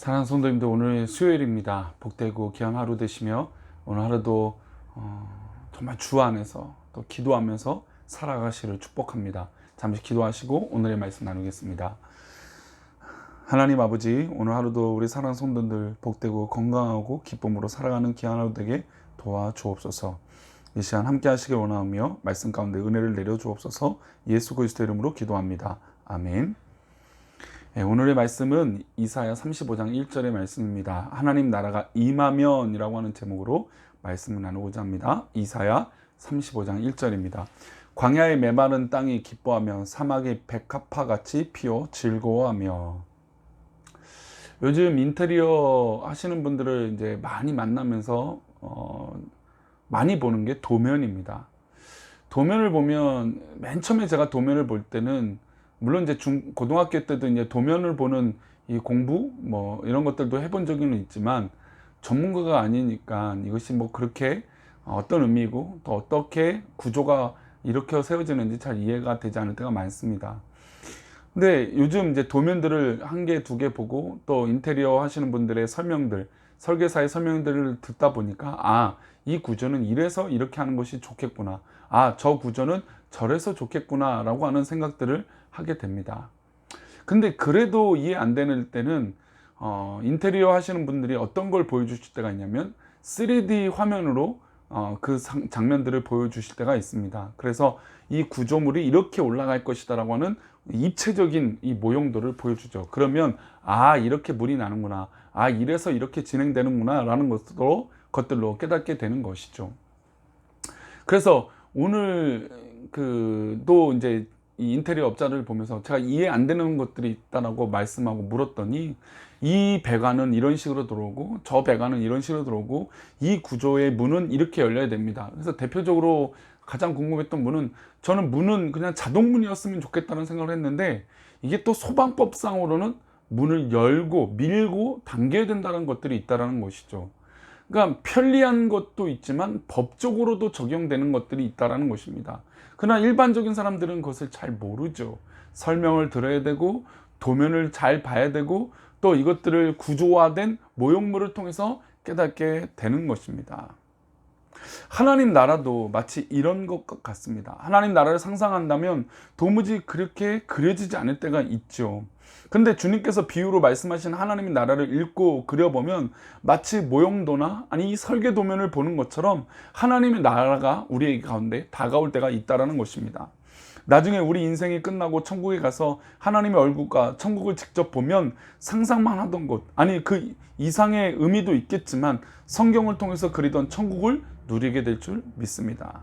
사랑하는 성도님들, 오늘 수요일입니다. 복되고 귀한 하루 되시며 오늘 하루도 정말 주 안에서 또 기도하면서 살아가시를 축복합니다. 잠시 기도하시고 오늘의 말씀 나누겠습니다. 하나님 아버지, 오늘 하루도 우리 사랑하는 성도들 복되고 건강하고 기쁨으로 살아가는 귀한 하루 되게 도와주옵소서. 이 시간 함께 하시길 원하며 말씀 가운데 은혜를 내려 주옵소서. 예수 그리스도 이름으로 기도합니다. 아멘. 오늘의 말씀은 이사야 35장 1절의 말씀입니다. 하나님 나라가 임하면 이라고 하는 제목으로 말씀을 나누고자 합니다. 이사야 35장 1절입니다. 광야의 메마른 땅이 기뻐하며 사막의 백합화같이 피어 즐거워하며. 요즘 인테리어 하시는 분들을 이제 많이 만나면서 많이 보는 게 도면입니다. 도면을 보면 맨 처음에 제가 도면을 볼 때는 물론 이제 고등학교 때도 이제 도면을 보는 이 공부 이런 것들도 해본 적은 있지만 전문가가 아니니까 이것이 그렇게 어떤 의미고 또 어떻게 구조가 이렇게 세워지는지 잘 이해가 되지 않을 때가 많습니다. 근데 요즘 이제 도면들을 한 개, 두 개 보고 또 인테리어 하시는 분들의 설명들, 설계사의 설명들을 듣다 보니까 이 구조는 이래서 이렇게 하는 것이 좋겠구나. 저 구조는 저래서 좋겠구나 라고 하는 생각들을 하게 됩니다. 근데 그래도 이해 안 되는 때는 인테리어 하시는 분들이 어떤 걸 보여주실 때가 있냐면 3D 화면으로 그 장면들을 보여주실 때가 있습니다. 그래서 이 구조물이 이렇게 올라갈 것이다 라고 하는 입체적인 이 모형도를 보여주죠. 그러면 이렇게 물이 나는구나, 이래서 이렇게 진행되는구나 라는 것들로 깨닫게 되는 것이죠. 그래서 오늘 또 이제 이 인테리어 업자를 보면서 제가 이해 안 되는 것들이 있다라고 말씀하고 물었더니 이 배관은 이런 식으로 들어오고 저 배관은 이런 식으로 들어오고 이 구조의 문은 이렇게 열려야 됩니다. 그래서 대표적으로 가장 궁금했던 문은, 저는 문은 그냥 자동문이었으면 좋겠다는 생각을 했는데 이게 또 소방법상으로는 문을 열고 밀고 당겨야 된다는 것들이 있다는 것이죠. 그러니까 편리한 것도 있지만 법적으로도 적용되는 것들이 있다는 것입니다. 그러나 일반적인 사람들은 그것을 잘 모르죠. 설명을 들어야 되고 도면을 잘 봐야 되고 또 이것들을 구조화된 모형물을 통해서 깨닫게 되는 것입니다. 하나님 나라도 마치 이런 것 같습니다. 하나님 나라를 상상한다면 도무지 그렇게 그려지지 않을 때가 있죠. 근데 주님께서 비유로 말씀하신 하나님의 나라를 읽고 그려보면 마치 모형도나 이 설계 도면을 보는 것처럼 하나님의 나라가 우리 가운데 다가올 때가 있다는 것입니다. 나중에 우리 인생이 끝나고 천국에 가서 하나님의 얼굴과 천국을 직접 보면 상상만 하던 곳, 그 이상의 의미도 있겠지만 성경을 통해서 그리던 천국을 누리게 될 줄 믿습니다.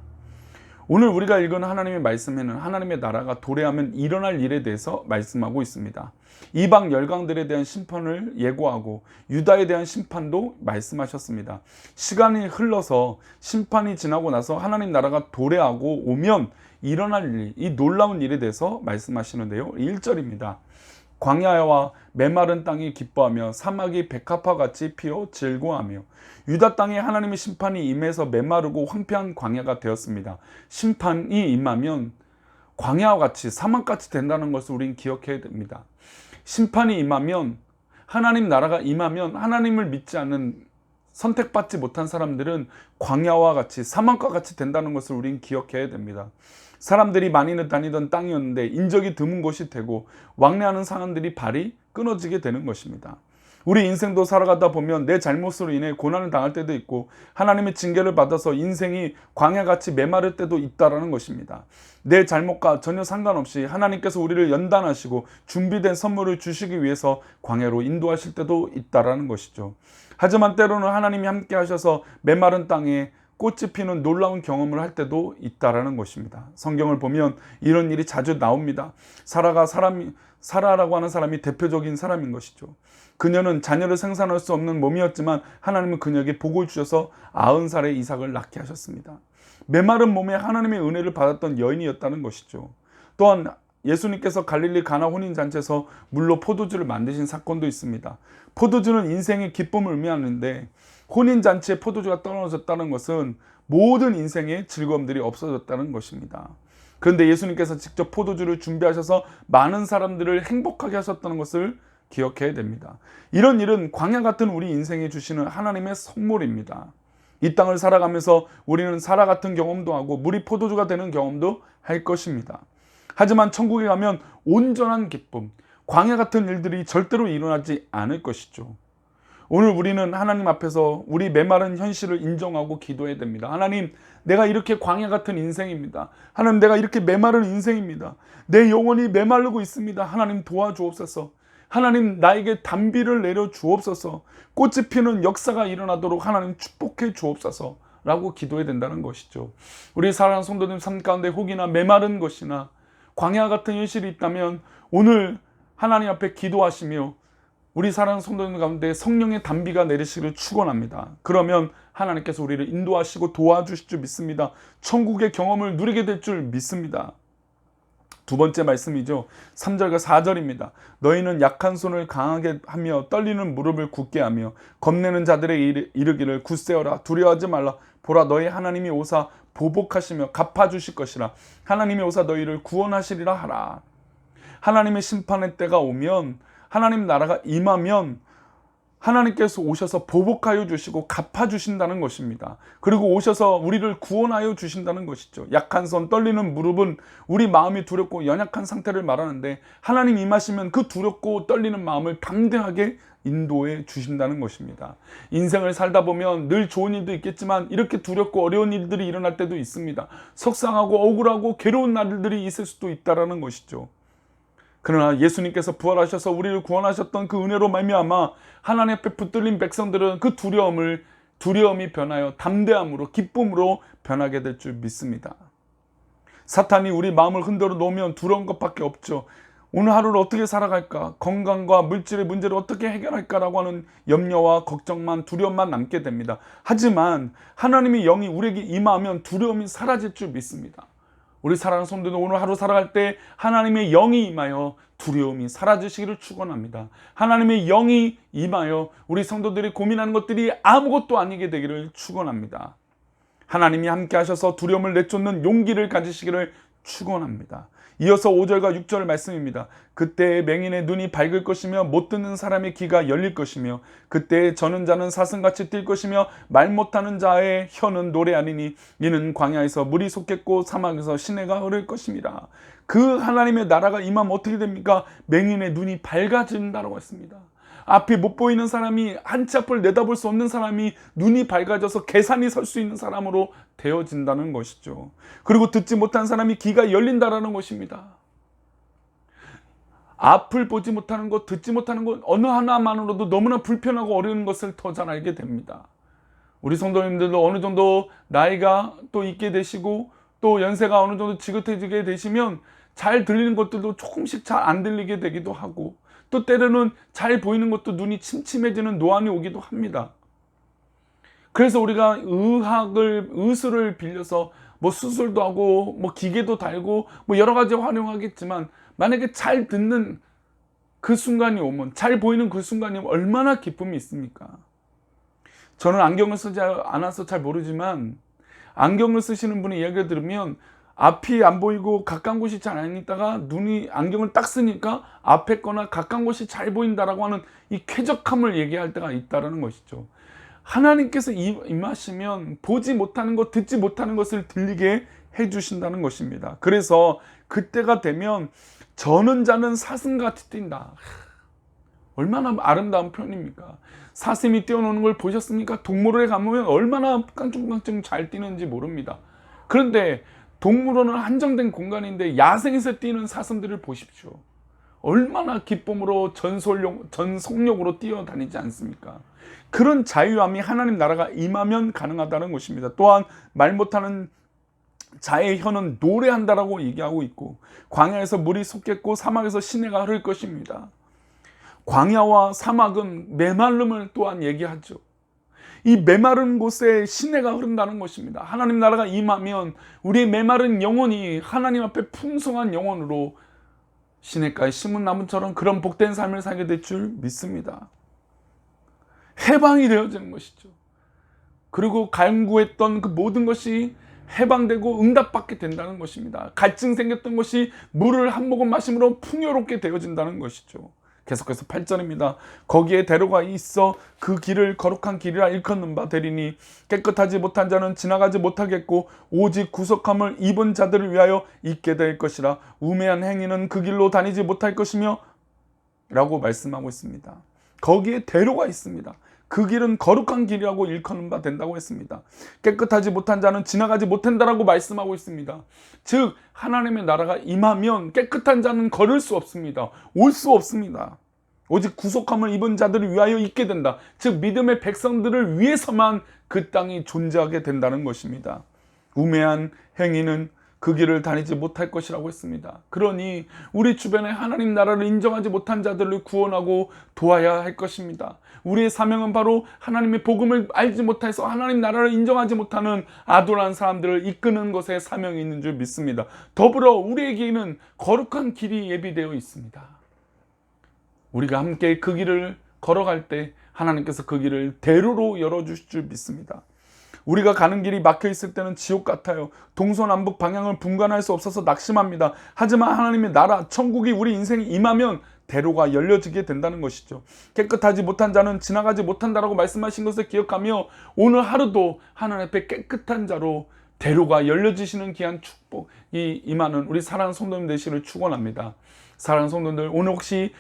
오늘 우리가 읽은 하나님의 말씀에는 하나님의 나라가 도래하면 일어날 일에 대해서 말씀하고 있습니다. 이방 열강들에 대한 심판을 예고하고 유다에 대한 심판도 말씀하셨습니다. 시간이 흘러서 심판이 지나고 나서 하나님 나라가 도래하고 오면 일어날 일, 이 놀라운 일에 대해서 말씀하시는데요. 1절입니다. 광야와 메마른 땅이 기뻐하며 사막이 백합화같이 피어 즐거워하며. 유다 땅에 하나님의 심판이 임해서 메마르고 황폐한 광야가 되었습니다. 심판이 임하면 광야와 같이 사막같이 된다는 것을 우리는 기억해야 됩니다. 심판이 임하면, 하나님 나라가 임하면 하나님을 믿지 않는, 선택받지 못한 사람들은 광야와 같이 사막과 같이 된다는 것을 우리는 기억해야 됩니다. 사람들이 많이 다니던 땅이었는데 인적이 드문 곳이 되고 왕래하는 사람들이 발이 끊어지게 되는 것입니다. 우리 인생도 살아가다 보면 내 잘못으로 인해 고난을 당할 때도 있고 하나님의 징계를 받아서 인생이 광야같이 메마를 때도 있다는 것입니다. 내 잘못과 전혀 상관없이 하나님께서 우리를 연단하시고 준비된 선물을 주시기 위해서 광야로 인도하실 때도 있다는 것이죠. 하지만 때로는 하나님이 함께 하셔서 메마른 땅에 꽃이 피는 놀라운 경험을 할 때도 있다라는 것입니다. 성경을 보면 이런 일이 자주 나옵니다. 사라라고 하는 사람이 대표적인 사람인 것이죠. 그녀는 자녀를 생산할 수 없는 몸이었지만 하나님은 그녀에게 복을 주셔서 90살에 이삭을 낳게 하셨습니다. 메마른 몸에 하나님의 은혜를 받았던 여인이었다는 것이죠. 또한 예수님께서 갈릴리 가나 혼인잔치에서 물로 포도주를 만드신 사건도 있습니다. 포도주는 인생의 기쁨을 의미하는데 혼인잔치에 포도주가 떨어졌다는 것은 모든 인생의 즐거움들이 없어졌다는 것입니다. 그런데 예수님께서 직접 포도주를 준비하셔서 많은 사람들을 행복하게 하셨다는 것을 기억해야 됩니다. 이런 일은 광야 같은 우리 인생에 주시는 하나님의 선물입니다. 이 땅을 살아가면서 우리는 사라 같은 경험도 하고 물이 포도주가 되는 경험도 할 것입니다. 하지만 천국에 가면 온전한 기쁨, 광야 같은 일들이 절대로 일어나지 않을 것이죠. 오늘 우리는 하나님 앞에서 우리 메마른 현실을 인정하고 기도해야 됩니다. 하나님, 내가 이렇게 광야 같은 인생입니다. 하나님, 내가 이렇게 메마른 인생입니다. 내 영혼이 메마르고 있습니다. 하나님 도와주옵소서. 하나님, 나에게 단비를 내려 주옵소서. 꽃이 피는 역사가 일어나도록 하나님 축복해 주옵소서 라고 기도해야 된다는 것이죠. 우리 사랑하는 성도님 삶 가운데 혹이나 메마른 것이나 광야 같은 현실이 있다면 오늘 하나님 앞에 기도하시며 우리 사랑하는 성도님 가운데 성령의 단비가 내리시기를 축원합니다. 그러면 하나님께서 우리를 인도하시고 도와주실 줄 믿습니다. 천국의 경험을 누리게 될 줄 믿습니다. 두 번째 말씀이죠. 3절과 4절입니다. 너희는 약한 손을 강하게 하며 떨리는 무릎을 굳게 하며 겁내는 자들의 이르기를 굳세어라 두려워하지 말라. 보라, 너희 하나님이 오사 보복하시며 갚아주실 것이라. 하나님이 오사 너희를 구원하시리라 하라. 하나님의 심판의 때가 오면, 하나님 나라가 임하면 하나님께서 오셔서 보복하여 주시고 갚아주신다는 것입니다. 그리고 오셔서 우리를 구원하여 주신다는 것이죠. 약한 손, 떨리는 무릎은 우리 마음이 두렵고 연약한 상태를 말하는데, 하나님 임하시면 그 두렵고 떨리는 마음을 담대하게 인도해 주신다는 것입니다. 인생을 살다 보면 늘 좋은 일도 있겠지만 이렇게 두렵고 어려운 일들이 일어날 때도 있습니다. 속상하고 억울하고 괴로운 날들이 있을 수도 있다는 것이죠. 그러나 예수님께서 부활하셔서 우리를 구원하셨던 그 은혜로 말미암아 하나님 앞에 붙들린 백성들은 그 두려움이 변하여 담대함으로, 기쁨으로 변하게 될 줄 믿습니다. 사탄이 우리 마음을 흔들어 놓으면 두려운 것밖에 없죠. 오늘 하루를 어떻게 살아갈까? 건강과 물질의 문제를 어떻게 해결할까라고 하는 염려와 걱정만, 두려움만 남게 됩니다. 하지만 하나님의 영이 우리에게 임하면 두려움이 사라질 줄 믿습니다. 우리 사랑하는 성도들, 오늘 하루 살아갈 때 하나님의 영이 임하여 두려움이 사라지시기를 축원합니다. 하나님의 영이 임하여 우리 성도들이 고민하는 것들이 아무것도 아니게 되기를 축원합니다. 하나님이 함께 하셔서 두려움을 내쫓는 용기를 가지시기를 축원합니다. 이어서 5절과 6절 말씀입니다. 그때 맹인의 눈이 밝을 것이며 못 듣는 사람의 귀가 열릴 것이며 그때 저는 자는 사슴같이 뛸 것이며 말 못하는 자의 혀는 노래하리니 이는 광야에서 물이 솟겠고 사막에서 시내가 흐를 것입니다. 그 하나님의 나라가 임하면 어떻게 됩니까? 맹인의 눈이 밝아진다고 했습니다. 앞이 못 보이는 사람이, 한 치 앞을 내다볼 수 없는 사람이 눈이 밝아져서 계산이 설 수 있는 사람으로 되어진다는 것이죠. 그리고 듣지 못한 사람이 귀가 열린다라는 것입니다. 앞을 보지 못하는 것, 듣지 못하는 것 어느 하나만으로도 너무나 불편하고 어려운 것을 더 잘 알게 됩니다. 우리 성도님들도 어느 정도 나이가 또 있게 되시고 또 연세가 어느 정도 지긋해지게 되시면 잘 들리는 것들도 조금씩 잘 안 들리게 되기도 하고, 또 때로는 잘 보이는 것도 눈이 침침해지는 노안이 오기도 합니다. 그래서 우리가 의술을 빌려서 뭐 수술도 하고 뭐 기계도 달고 뭐 여러 가지 활용하겠지만, 만약에 잘 듣는 그 순간이 오면, 잘 보이는 그 순간이 오면 얼마나 기쁨이 있습니까? 저는 안경을 쓰지 않아서 잘 모르지만 안경을 쓰시는 분의 이야기를 들으면 앞이 안 보이고 가까운 곳이 잘 안 있다가 눈이 안경을 딱 쓰니까 앞에 거나 가까운 곳이 잘 보인다라고 하는 이 쾌적함을 얘기할 때가 있다는 것이죠. 하나님께서 임하시면 보지 못하는 것, 듣지 못하는 것을 들리게 해주신다는 것입니다. 그래서 그때가 되면 저는 자는 사슴같이 뛴다. 얼마나 아름다운 표현입니까? 사슴이 뛰어노는 걸 보셨습니까? 동물원에 가보면 얼마나 깡충깡충 잘 뛰는지 모릅니다. 그런데 동물원은 한정된 공간인데 야생에서 뛰는 사슴들을 보십시오. 얼마나 기쁨으로 전속력으로 뛰어다니지 않습니까? 그런 자유함이 하나님 나라가 임하면 가능하다는 것입니다. 또한 말 못하는 자의 혀는 노래한다라고 얘기하고 있고, 광야에서 물이 솟겠고 사막에서 시내가 흐를 것입니다. 광야와 사막은 메마름을 또한 얘기하죠. 이 메마른 곳에 시내가 흐른다는 것입니다. 하나님 나라가 임하면 우리의 메마른 영혼이 하나님 앞에 풍성한 영혼으로 시냇가에 심은 나무처럼 그런 복된 삶을 살게 될 줄 믿습니다. 해방이 되어지는 것이죠. 그리고 간구했던 그 모든 것이 해방되고 응답받게 된다는 것입니다. 갈증 생겼던 것이 물을 한 모금 마심으로 풍요롭게 되어진다는 것이죠. 계속해서 8절입니다. 거기에 대로가 있어 그 길을 거룩한 길이라 일컫는 바 되리니 깨끗하지 못한 자는 지나가지 못하겠고 오직 구속함을 입은 자들을 위하여 있게 될 것이라. 우매한 행위는 그 길로 다니지 못할 것이며 라고 말씀하고 있습니다. 거기에 대로가 있습니다. 그 길은 거룩한 길이라고 일컫는 바 된다고 했습니다. 깨끗하지 못한 자는 지나가지 못한다라고 말씀하고 있습니다. 즉 하나님의 나라가 임하면 깨끗한 자는 걸을 수 없습니다. 올 수 없습니다. 오직 구속함을 입은 자들을 위하여 있게 된다. 즉 믿음의 백성들을 위해서만 그 땅이 존재하게 된다는 것입니다. 우매한 행위는 그 길을 다니지 못할 것이라고 했습니다. 그러니 우리 주변에 하나님 나라를 인정하지 못한 자들을 구원하고 도와야 할 것입니다. 우리의 사명은 바로 하나님의 복음을 알지 못해서 하나님 나라를 인정하지 못하는 아둔한 사람들을 이끄는 것에 사명이 있는 줄 믿습니다. 더불어 우리에게는 거룩한 길이 예비되어 있습니다. 우리가 함께 그 길을 걸어갈 때 하나님께서 그 길을 대로로 열어주실 줄 믿습니다. 우리가 가는 길이 막혀 있을 때는 지옥 같아요. 동서남북 방향을 분간할 수 없어서 낙심합니다. 하지만 하나님의 나라, 천국이 우리 인생에 임하면 대로가 열려지게 된다는 것이죠. 깨끗하지 못한 자는 지나가지 못한다라고 말씀하신 것을 기억하며 오늘 하루도 하나님 앞에 깨끗한 자로 대로가 열려지시는 귀한 축복이 임하는 우리 사랑하는 성도님 되시기를 축원합니다. 사랑하는 성도님들, 오늘 혹시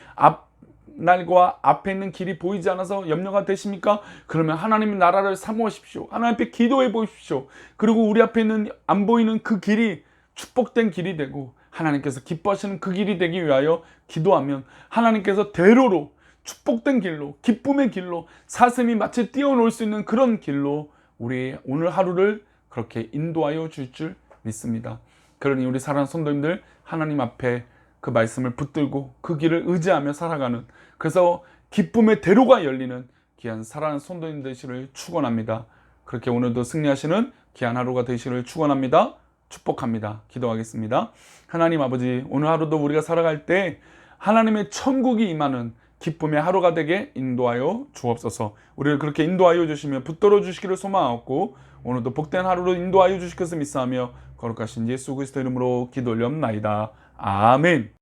날과 앞에 있는 길이 보이지 않아서 염려가 되십니까? 그러면 하나님의 나라를 사모하십시오. 하나님 앞에 기도해 보십시오. 그리고 우리 앞에 있는 안 보이는 그 길이 축복된 길이 되고 하나님께서 기뻐하시는 그 길이 되기 위하여 기도하면 하나님께서 대로로 축복된 길로, 기쁨의 길로, 사슴이 마치 뛰어놀 수 있는 그런 길로 우리 오늘 하루를 그렇게 인도하여 줄 줄 믿습니다. 그러니 우리 사랑하는 성도님들, 하나님 앞에 그 말씀을 붙들고 그 길을 의지하며 살아가는, 그래서 기쁨의 대로가 열리는 귀한 사랑하는 성도님 되시기를 축원합니다. 그렇게 오늘도 승리하시는 귀한 하루가 되시기를 축원합니다. 축복합니다. 기도하겠습니다. 하나님 아버지, 오늘 하루도 우리가 살아갈 때 하나님의 천국이 임하는 기쁨의 하루가 되게 인도하여 주옵소서. 우리를 그렇게 인도하여 주시며 붙들어 주시기를 소망하고 오늘도 복된 하루로 인도하여 주실 것을 믿사하며 거룩하신 예수 그리스도 이름으로 기도 올려옵나이다. 아멘.